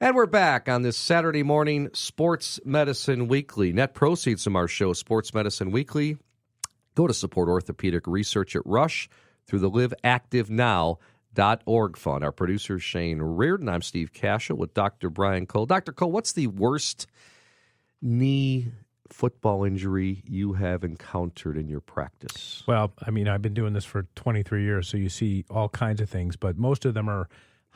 And we're back on this Saturday morning Sports Medicine Weekly. Net proceeds from our show, Sports Medicine Weekly, go to support orthopedic research at Rush through the liveactivenow.org fund. Our producer, Shane Reardon. I'm Steve Cashel with Dr. Brian Cole. Dr. Cole, what's the worst knee football injury you have encountered in your practice? Well, I mean, I've been doing this for 23 years, so you see all kinds of things, but most of them are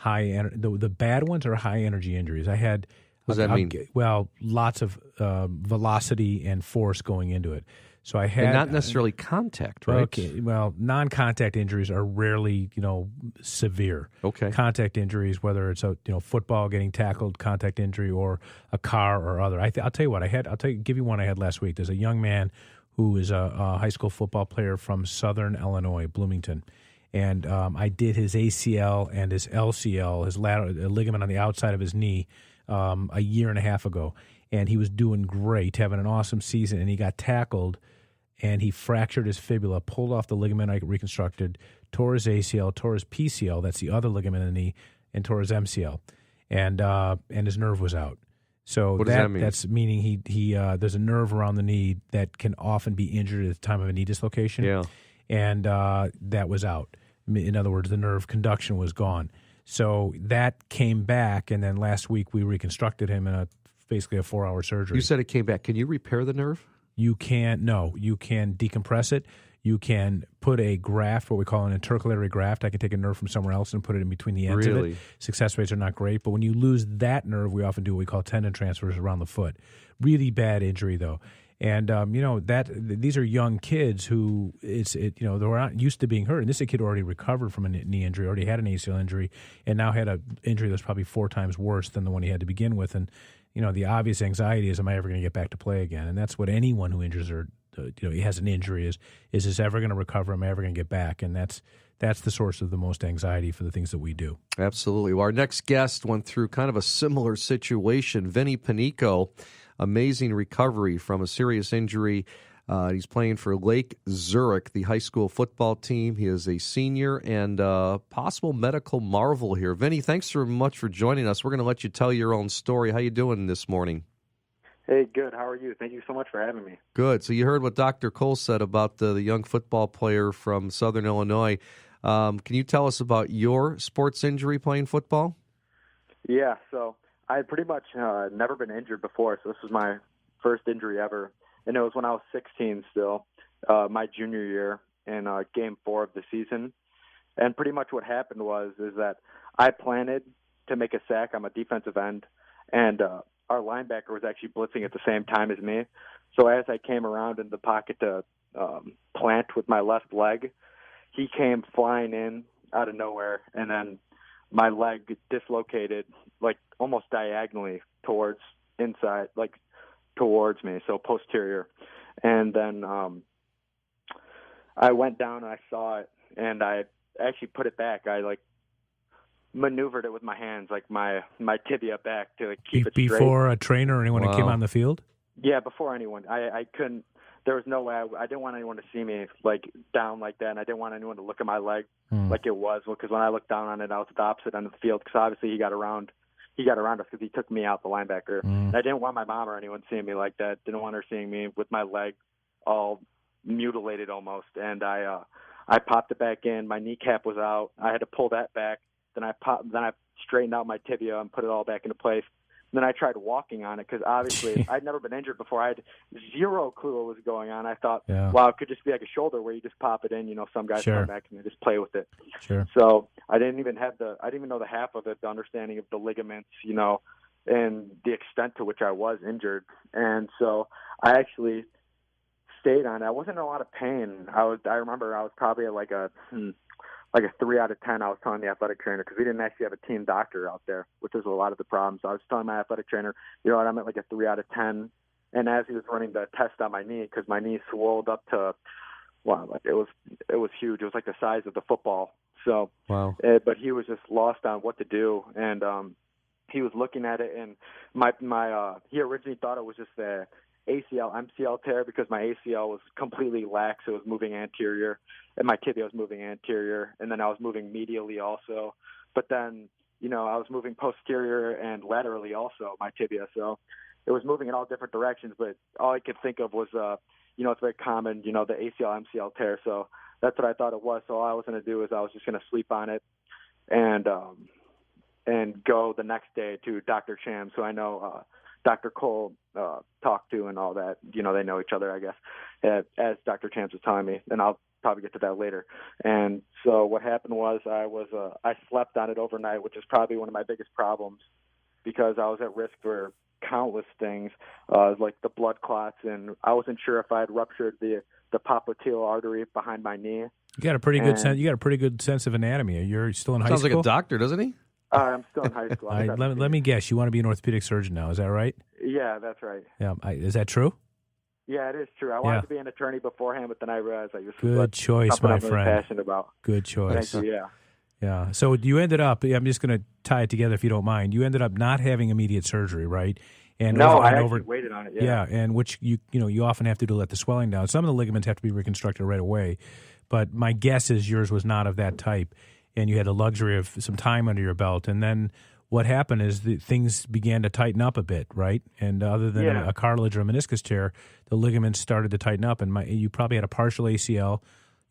the bad ones are high energy injuries. I had What does that mean? Well, lots of velocity and force going into it. So I had and not necessarily contact, right? Okay. Well, non-contact injuries are rarely, severe. Okay. Contact injuries, whether it's football getting tackled, contact injury, or a car or other. I'll tell you what give you one I had last week. There's a young man who is a high school football player from Southern Illinois, Bloomington. And I did his ACL and his LCL, his lateral ligament on the outside of his knee, a year and a half ago. And he was doing great, having an awesome season. And he got tackled, and he fractured his fibula, pulled off the ligament I reconstructed, tore his ACL, tore his PCL, that's the other ligament in the knee, and tore his MCL. And his nerve was out. So what does that mean? That's meaning he there's a nerve around the knee that can often be injured at the time of a knee dislocation. Yeah. And that was out. In other words, the nerve conduction was gone. So that came back, and then last week we reconstructed him in basically a 4-hour surgery. You said it came back. Can you repair the nerve? You can decompress it. You can put a graft, what we call an intercalary graft. I can take a nerve from somewhere else and put it in between the ends of it. Success rates are not great, but when you lose that nerve, we often do what we call tendon transfers around the foot. Really bad injury, though. And these are young kids who they're not used to being hurt. And this is a kid who already recovered from a knee injury, already had an ACL injury, and now had an injury that's probably 4 times worse than the one he had to begin with. And the obvious anxiety is, am I ever going to get back to play again? And that's what anyone who injures or he has an injury is this ever going to recover? Am I ever going to get back? And that's the source of the most anxiety for the things that we do. Absolutely. Well, our next guest went through kind of a similar situation. Vinnie Panico, amazing recovery from a serious injury. He's playing for Lake Zurich, the high school football team. He is a senior and possible medical marvel here. Vinnie, thanks so much for joining us. We're going to let you tell your own story. How you doing this morning? Hey, good. How are you? Thank you so much for having me. Good. So you heard what Dr. Cole said about the young football player from Southern Illinois. Can you tell us about your sports injury playing football? Yeah, so I had pretty much never been injured before, so this was my first injury ever. And it was when I was 16 still, my junior year in Game 4 of the season. And pretty much what happened is that I planted to make a sack. I'm a defensive end, and our linebacker was actually blitzing at the same time as me. So as I came around in the pocket to plant with my left leg, he came flying in out of nowhere, and then my leg dislocated like almost diagonally towards inside, like towards me, so posterior. And then I went down and I saw it, and I actually put it back. I maneuvered it with my hands, like my tibia back to keep it straight. Before a trainer or anyone who came on the field? Yeah, before anyone. I couldn't. There was no way. I didn't want anyone to see me down like that, and I didn't want anyone to look at my leg like it was. Because when I looked down on it, I was at the opposite end of the field. Because obviously he got around us because he took me out, the linebacker. And I didn't want my mom or anyone seeing me like that. Didn't want her seeing me with my leg all mutilated almost. And I popped it back in. My kneecap was out. I had to pull that back. Then I straightened out my tibia and put it all back into place. And then I tried walking on it because obviously I'd never been injured before. I had zero clue what was going on. I thought, wow, it could just be like a shoulder where you just pop it in. Some guys come back and they just play with it. Sure. So I didn't even know the half of it, the understanding of the ligaments, and the extent to which I was injured. And so I actually stayed on it. I wasn't in a lot of pain. I remember I was probably at like a 3 out of 10. I was telling the athletic trainer, because we didn't actually have a team doctor out there, which was a lot of the problems. I was telling my athletic trainer, I'm at like a 3 out of 10. And as he was running the test on my knee, because my knee swelled up to, it was huge. It was like the size of the football. So, wow. But he was just lost on what to do, and he was looking at it, and he originally thought it was just the ACL, MCL tear, because my ACL was completely lax. It was moving anterior, and my tibia was moving anterior, and then I was moving medially also. But then, I was moving posterior and laterally also, my tibia. So it was moving in all different directions, but all I could think of was, it's very common, the ACL, MCL tear. So that's what I thought it was. So all I was going to do is I was just going to sleep on it and go the next day to Dr. Cham. So I know Dr. Cole talked to and all that. They know each other, I guess, as Dr. Cham was telling me. And I'll probably get to that later. And so what happened was I slept on it overnight, which is probably one of my biggest problems because I was at risk for countless things, like the blood clots, and I wasn't sure if I had ruptured the popliteal artery behind my knee. You got a pretty good sense. You got a pretty good sense of anatomy. You're still in high school. Sounds like a doctor, doesn't he? I'm still in high school. Let me guess. You want to be an orthopedic surgeon now? Is that right? Yeah, that's right. Yeah, is that true? Yeah, it is true. I wanted to be an attorney beforehand, but then I realized this good is choice, my I'm friend. really passionate about. Good choice. Thank you. Yeah. Yeah. So you ended up. I'm just going to tie it together if you don't mind. You ended up not having immediate surgery, right? And I actually waited on it. Yeah, and which you often have to do to let the swelling down. Some of the ligaments have to be reconstructed right away, but my guess is yours was not of that type, and you had the luxury of some time under your belt. And then what happened is things began to tighten up a bit, right? And other than a cartilage or a meniscus tear, the ligaments started to tighten up, and you probably had a partial ACL.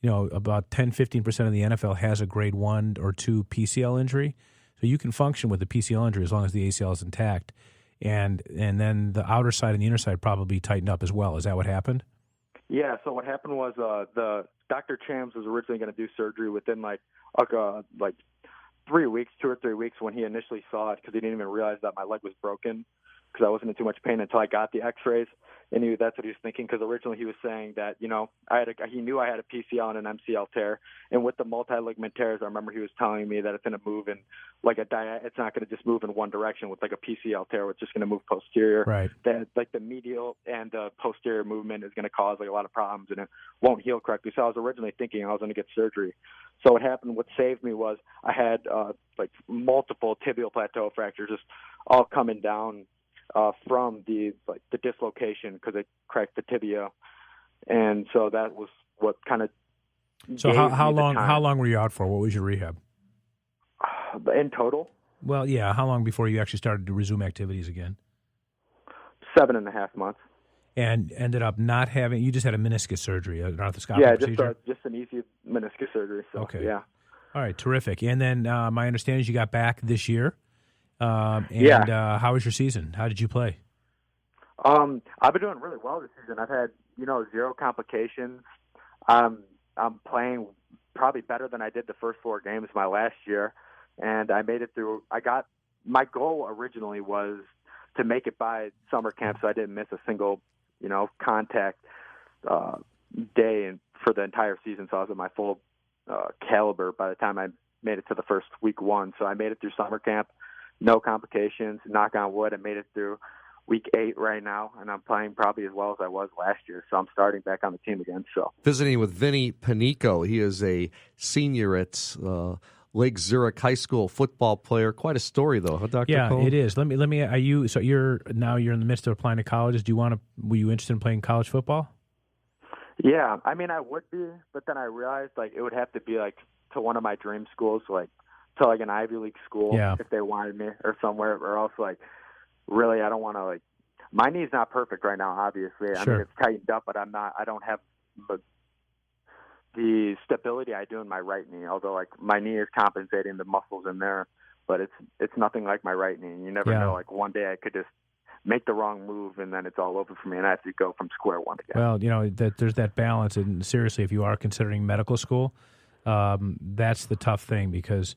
About 10-15% of the NFL has a grade 1 or 2 PCL injury, so you can function with the PCL injury as long as the ACL is intact. And then the outer side and the inner side probably tightened up as well. Is that what happened? Yeah. So what happened was the Dr. Chams was originally going to do surgery within like 3 weeks, 2 or 3 weeks when he initially saw it because he didn't even realize that my leg was broken because I wasn't in too much pain until I got the X-rays. And that's what he was thinking because originally he was saying that, he knew I had a PCL and an MCL tear. And with the multi-ligament tears, I remember he was telling me that it's going to move in it's not going to just move in one direction with like a PCL tear. It's just going to move posterior. Right. That like the medial and the posterior movement is going to cause like a lot of problems and it won't heal correctly. So I was originally thinking I was going to get surgery. So what happened, what saved me was I had multiple tibial plateau fractures just all coming down from the dislocation because it cracked the tibia, and so that was what kind of. So how long were you out for? What was your rehab? In total? Well, yeah. How long before you actually started to resume activities again? 7.5 months. And ended up not having. You just had a meniscus surgery, an arthroscopic procedure. Just an easy meniscus surgery. So, okay. Yeah. All right. Terrific. And then my understanding is you got back this year. How was your season? How did you play? I've been doing really well this season. I've had, 0 complications. I'm playing probably better than I did the first 4 games my last year, and I made it through. My goal originally was to make it by summer camp so I didn't miss a single, contact day for the entire season. So I was at my full caliber by the time I made it to the first week 1. So I made it through summer camp. No complications, knock on wood. I made it through week 8 right now, and I'm playing probably as well as I was last year. So I'm starting back on the team again. So visiting with Vinnie Panico. He is a senior at Lake Zurich High School football player. Quite a story, though, huh, Dr. Yeah, Cole? it is. Let me. Are you? So you're in the midst of applying to colleges. Were you interested in playing college football? Yeah, I mean, I would be, but then I realized it would have to be to one of my dream schools, to an Ivy League school if they wanted me or somewhere, or else really I don't want to my knee's not perfect right now, obviously. Sure. I mean, it's tightened up, but I don't have the stability I do in my right knee, although my knee is compensating the muscles in there, but it's nothing like my right knee. You never know, one day I could just make the wrong move and then it's all over for me and I have to go from square one again. Well, there's that balance, and seriously, if you are considering medical school, that's the tough thing because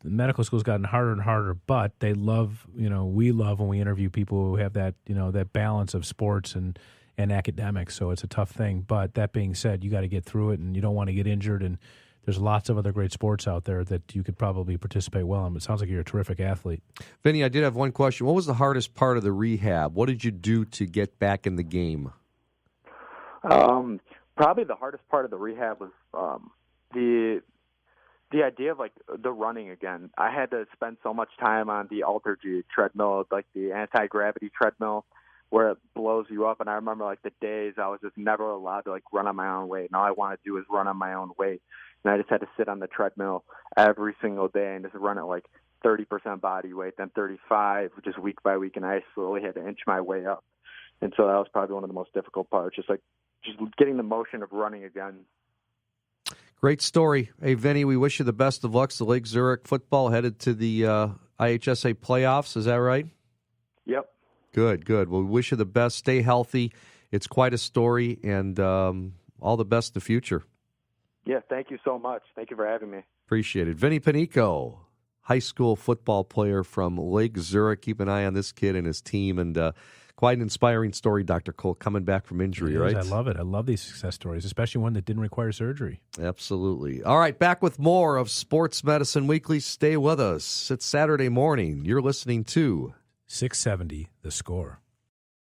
the medical school's gotten harder and harder, but they love, we love when we interview people who have that, that balance of sports and academics. So it's a tough thing. But that being said, you got to get through it and you don't want to get injured. And there's lots of other great sports out there that you could probably participate well in. It sounds like you're a terrific athlete. Vinny, I did have one question. What was the hardest part of the rehab? What did you do to get back in the game? Probably the hardest part of the rehab was the idea of the running again. I had to spend so much time on the Alter-G treadmill, the anti-gravity treadmill, where it blows you up. And I remember the days I was just never allowed to run on my own weight. And all I want to do is run on my own weight. And I just had to sit on the treadmill every single day and just run it 30% body weight, then 35, just week by week, and I slowly had to inch my way up. And so that was probably one of the most difficult parts, just getting the motion of running again. Great story. Hey, Vinnie, we wish you the best of luck. The Lake Zurich football headed to the IHSA playoffs. Is that right? Yep. Good. Well, we wish you the best. Stay healthy. It's quite a story, and all the best in the future. Yeah, thank you so much. Thank you for having me. Appreciate it. Vinnie Panico, high school football player from Lake Zurich. Keep an eye on this kid and his team, and quite an inspiring story, Dr. Cole, coming back from injury, right? I love it. I love these success stories, especially one that didn't require surgery. Absolutely. All right, back with more of Sports Medicine Weekly. Stay with us. It's Saturday morning. You're listening to 670 The Score.